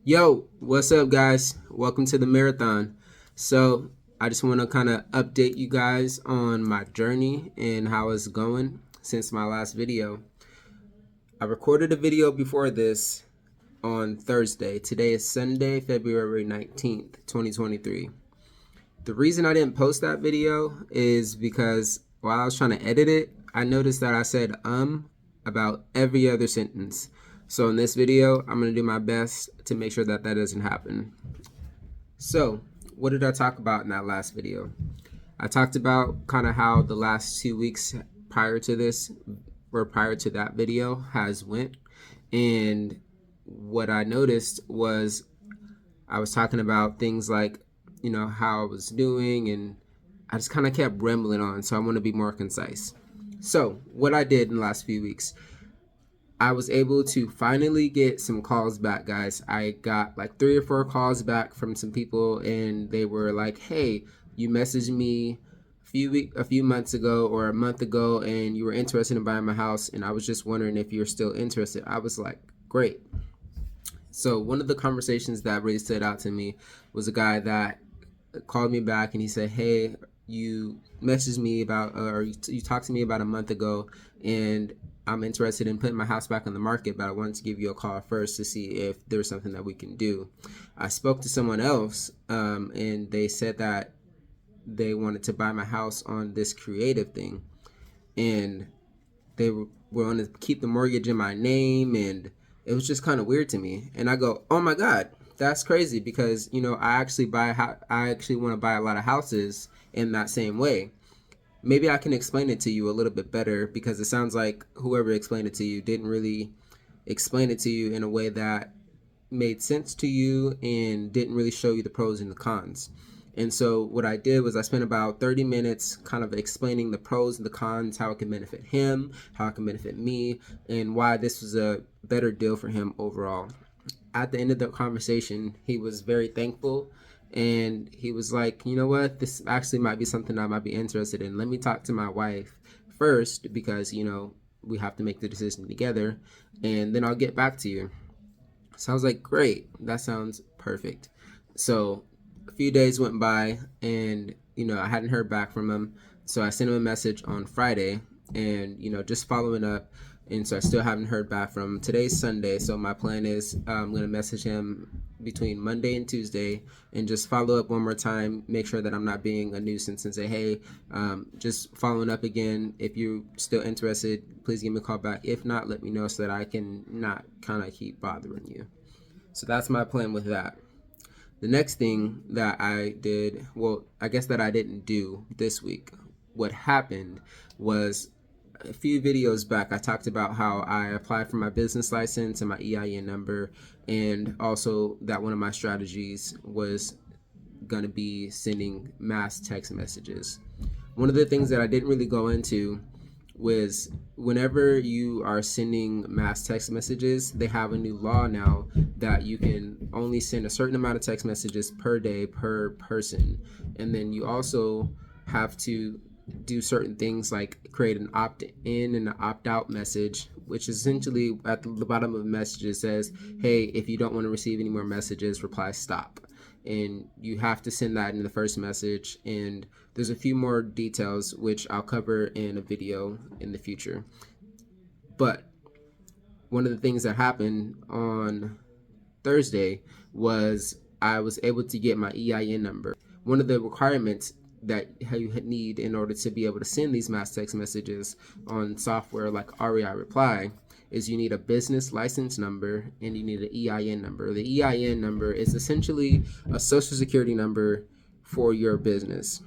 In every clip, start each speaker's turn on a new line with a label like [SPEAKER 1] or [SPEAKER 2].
[SPEAKER 1] Yo, what's up, guys? Welcome to the marathon. So, I just want to kind of update you guys on my journey and how it's going since my last video. I recorded a video before this on Thursday. Today is Sunday, February 19th, 2023. The reason I didn't post that video is because while I was trying to edit it, I noticed that I said about every other sentence. So in this video, I'm going to do my best to make sure that that doesn't happen. So, what did I talk about in that last video? I talked about kind of how the last 2 weeks prior to this or prior to that video has went, and what I noticed was I was talking about things like, how I was doing, and I just kind of kept rambling on, so I want to be more concise. So, what I did in the last few weeks, I was able to finally get some calls back, guys. I got like 3 or 4 calls back from some people, and they were like, "Hey, you messaged me a few months ago or a month ago, and you were interested in buying my house, and I was just wondering if you're still interested." I was like, "Great." So one of the conversations that really stood out to me was a guy that called me back, and he said, "Hey, you messaged me about, or you talked to me about a month ago, and I'm interested in putting my house back on the market, but I wanted to give you a call first to see if there's something that we can do." I spoke to someone else, and they said that they wanted to buy my house on this creative thing, and they were going to keep the mortgage in my name, and it was just kind of weird to me. And I go, "Oh my God, that's crazy," because I actually want to buy a lot of houses in that same way. Maybe I can explain it to you a little bit better, because it sounds like whoever explained it to you didn't really explain it to you in a way that made sense to you and didn't really show you the pros and the cons. And so what I did was I spent about 30 minutes kind of explaining the pros and the cons, how it can benefit him, how it can benefit me, and why this was a better deal for him overall. At the end of the conversation, he was very thankful, and he was like, "You know what? This actually might be something I might be interested in. Let me talk to my wife first, because, we have to make the decision together, and then I'll get back to you." So I was like, "Great, that sounds perfect." So a few days went by, and I hadn't heard back from him. So I sent him a message on Friday, and just following up. And so I still haven't heard back from him. Today's Sunday, so my plan is I'm going to message him between Monday and Tuesday and just follow up one more time, make sure that I'm not being a nuisance, and say, "Hey, just following up again. If you're still interested, please give me a call back. If not, let me know so that I can not kind of keep bothering you." So that's my plan with that. The next thing that I did, well, I guess that I didn't do this week, what happened was a few videos back, I talked about how I applied for my business license and my EIN number, and also that one of my strategies was going to be sending mass text messages. One of the things that I didn't really go into was whenever you are sending mass text messages, they have a new law now that you can only send a certain amount of text messages per day per person. And then you also have to do certain things like create an opt-in and an opt-out message, which essentially at the bottom of the message says, "Hey, if you don't want to receive any more messages, reply stop." And you have to send that in the first message, and there's a few more details which I'll cover in a video in the future. But one of the things that happened on Thursday was I was able to get my EIN number. One of the requirements that you need in order to be able to send these mass text messages on software like REI Reply is you need a business license number and you need an EIN number. The EIN number is essentially a social security number for your business.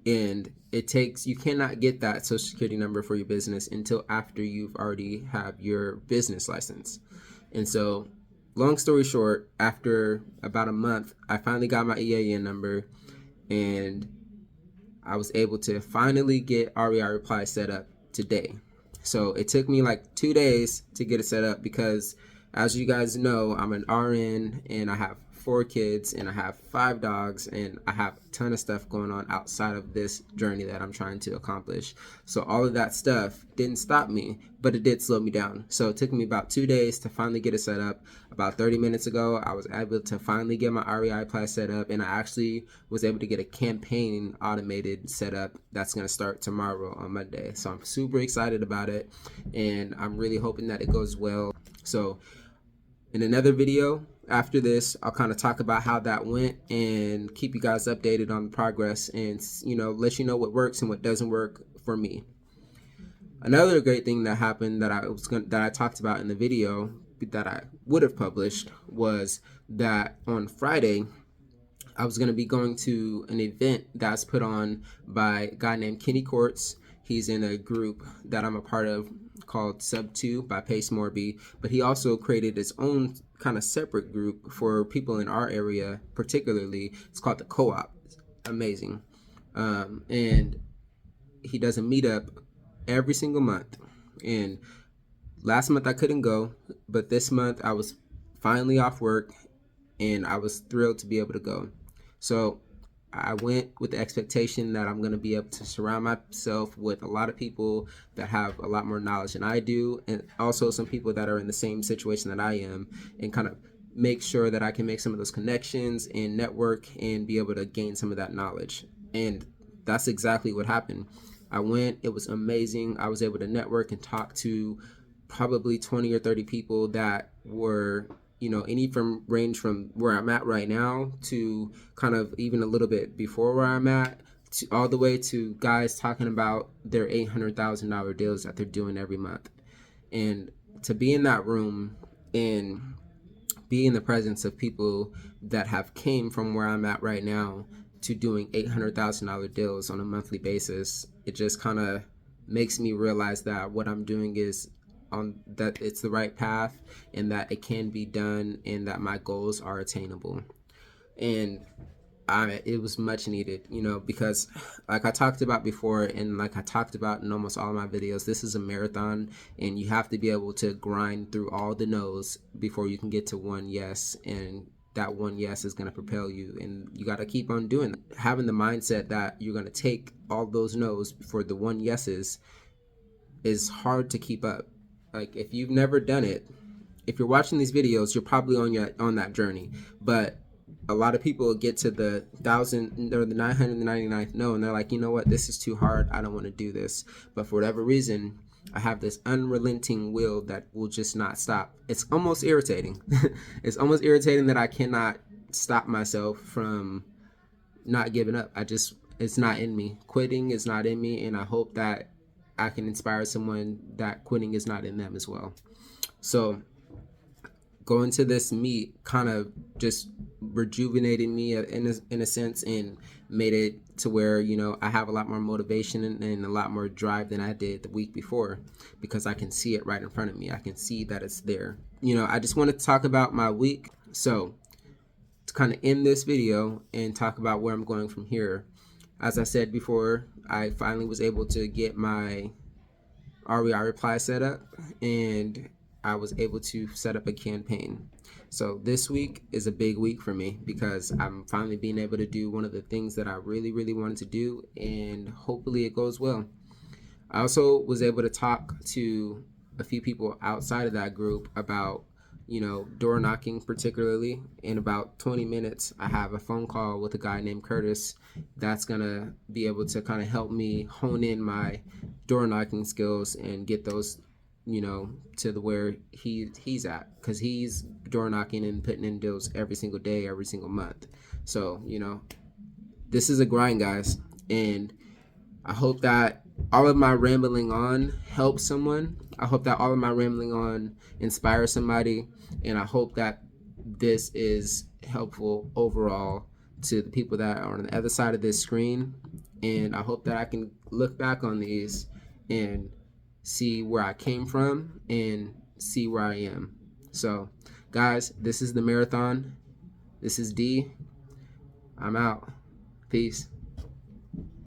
[SPEAKER 1] And you cannot get that social security number for your business until after you've already have your business license. And so, long story short, after about a month, I finally got my EIN number, and I was able to finally get REI Reply set up today. So it took me like 2 days to get it set up because, as you guys know, I'm an RN and I have 4 kids and I have 5 dogs, and I have a ton of stuff going on outside of this journey that I'm trying to accomplish. So all of that stuff didn't stop me, but it did slow me down. So it took me about 2 days to finally get it set up. About 30 minutes ago, I was able to finally get my REI Plus set up, and I actually was able to get a campaign automated setup that's going to start tomorrow on Monday. So I'm super excited about it, and I'm really hoping that it goes well. So in another video after this, I'll kind of talk about how that went and keep you guys updated on the progress, and let you know what works and what doesn't work for me. Another great thing that happened that I talked about in the video that I would have published was that on Friday I was going to be going to an event that's put on by a guy named Kenny Courts. He's in a group that I'm a part of called Sub 2 by Pace Morby, but he also created his own kind of separate group for people in our area particularly. It's called the Co-op. It's amazing. And he does a meetup every single month. And last month I couldn't go, but this month I was finally off work and I was thrilled to be able to go. So I went with the expectation that I'm going to be able to surround myself with a lot of people that have a lot more knowledge than I do, and also some people that are in the same situation that I am, and kind of make sure that I can make some of those connections and network and be able to gain some of that knowledge. And that's exactly what happened. I went, it was amazing. I was able to network and talk to probably 20 or 30 people that were range from where I'm at right now to kind of even a little bit before where I'm at, to all the way to guys talking about their $800,000 deals that they're doing every month. And to be in that room and be in the presence of people that have came from where I'm at right now to doing $800,000 deals on a monthly basis, it just kind of makes me realize that what I'm doing is that it's the right path, and that it can be done, and that my goals are attainable. And it was much needed, because like I talked about before, and like I talked about in almost all of my videos, this is a marathon, and you have to be able to grind through all the no's before you can get to one yes, and that one yes is going to propel you, and you got to keep on doing that. Having the mindset that you're going to take all those no's for the one yeses is hard to keep up. Like, if you've never done it, if you're watching these videos, you're probably on that journey. But a lot of people get to the 1,000 or the 999th no, and they're like, you know what, this is too hard. I don't want to do this. But for whatever reason, I have this unrelenting will that will just not stop. It's almost irritating. It's almost irritating that I cannot stop myself from not giving up. It's not in me. Quitting is not in me, and I hope that I can inspire someone that quitting is not in them as well. So going to this meet kind of just rejuvenated me in a sense, and made it to where, I have a lot more motivation and a lot more drive than I did the week before, because I can see it right in front of me. I can see that it's there. I just want to talk about my week. So to kind of end this video and talk about where I'm going from here, as I said before, I finally was able to get my REI reply set up, and I was able to set up a campaign. So this week is a big week for me, because I'm finally being able to do one of the things that I really, really wanted to do, and hopefully it goes well. I also was able to talk to a few people outside of that group about door knocking particularly. In about 20 minutes, I have a phone call with a guy named Curtis that's gonna be able to kind of help me hone in my door knocking skills and get those to the where he's at, because he's door knocking and putting in deals every single day, every single month. So this is a grind, guys, and I hope that all of my rambling on helps someone. I hope that all of my rambling on inspires somebody, and I hope that this is helpful overall to the people that are on the other side of this screen. And I hope that I can look back on these and see where I came from and see where I am. So guys, this is the marathon. This is D. I'm out. Peace.